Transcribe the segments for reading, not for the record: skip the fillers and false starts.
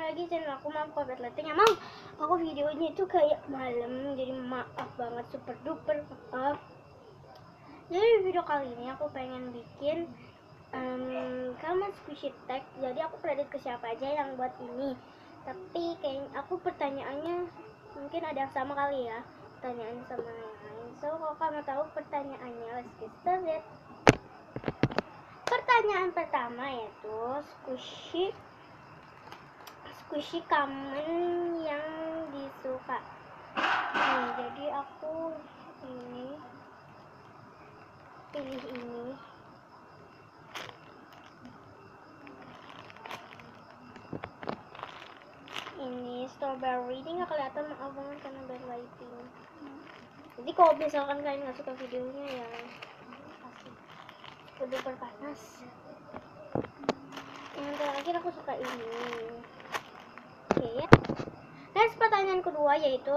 lagi channel aku. Maaf kalau betletnya, emang aku videonya itu kayak malam, jadi maaf banget, super duper maaf. Jadi video kali ini aku pengen bikin Kalman Squishy Tag. Jadi aku kredit ke siapa aja yang buat ini, tapi kayaknya aku pertanyaannya mungkin ada yang sama kali ya, pertanyaan sama yang lain. So kalau kamu tahu pertanyaannya, let's get started. Pertanyaan pertama yaitu squishy common yang disuka. Nih, jadi aku ini pilih ini. Ini strawberry, ini nggak kelihatan, maaf banget karena bad lighting. Jadi kalau misalkan kalian nggak suka videonya ya pasti udah panas. Yang terakhir aku suka ini. Oke ya. Next, pertanyaan kedua yaitu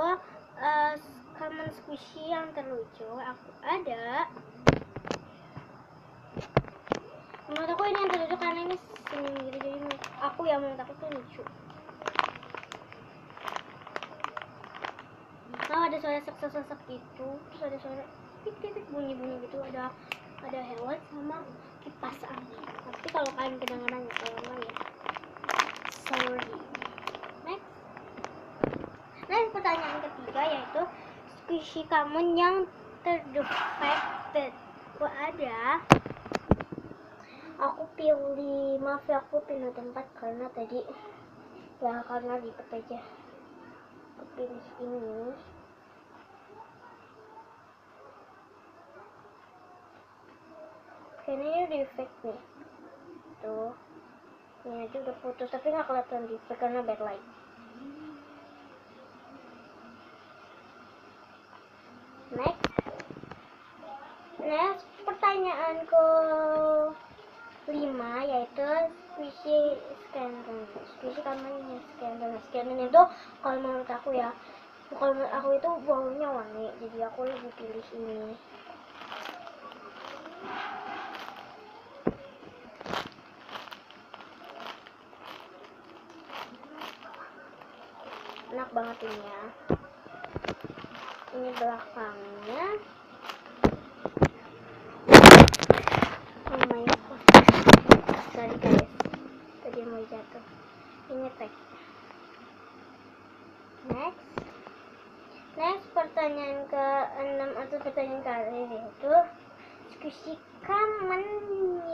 common squishy yang terlucu. Aku ada. Menurut aku ini yang terlucu karena ini senyum gitu, jadi aku yang menurut aku tuh lucu. Nah, ada suara sesek-sesek gitu, terus ada suara tik-tik bunyi-bunyi gitu, ada hewan sama kipas angin. Tapi kalau kalian kedengaran ya, kalau enggak ya sorry. Next, pertanyaan ketiga yaitu squishy common yang terdefected. Aku ada. Aku pilih, maaf ya, aku pindah tempat karena tadi ya karena ribet aja. Aku pilih ini. Kayaknya ini defect nih. Tuh. Ini aja udah putus, tapi nggak kelihatan defect karena backlight. Next, pertanyaan ke-5 yaitu squishy Scandal itu kalau menurut aku ya, kalau menurut aku itu baunya wangi, jadi aku lebih pilih ini. Enak banget ini ya. Ini belakangnya. Oh my god, sorry guys, tadi mau jatuh. Ini tag. Next, pertanyaan ke-6 atau pertanyaan kali itu squishy common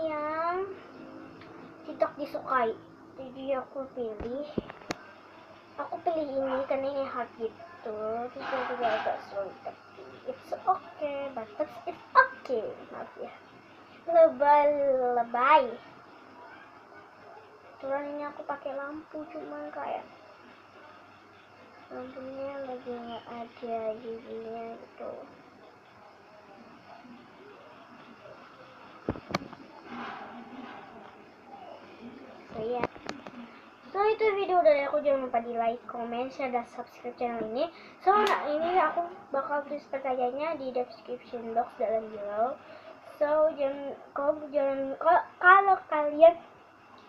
yang tidak disukai. Jadi aku pilih ini karena ini hard gitu, terus juga agak sulit, tapi it's okay, but it's okay. Maaf ya, lebay. Turunnya aku pakai lampu, cuman kayak lampunya lagi nggak ada giginya gitu. So itu video dari aku, jangan lupa di like, comment, share, dan subscribe channel ini. So ini aku bakal tulis pertanyaannya di description box dalam below. So kalau kalian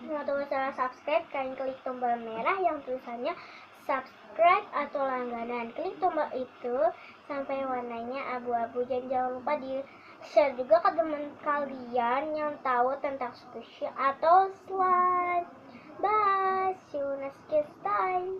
nggak tahu cara subscribe, kalian klik tombol merah yang tulisannya subscribe atau langganan. Klik tombol itu sampai warnanya abu-abu, dan jangan lupa di share juga ke teman kalian yang tahu tentang squishy atau slime. Bye, see you next time.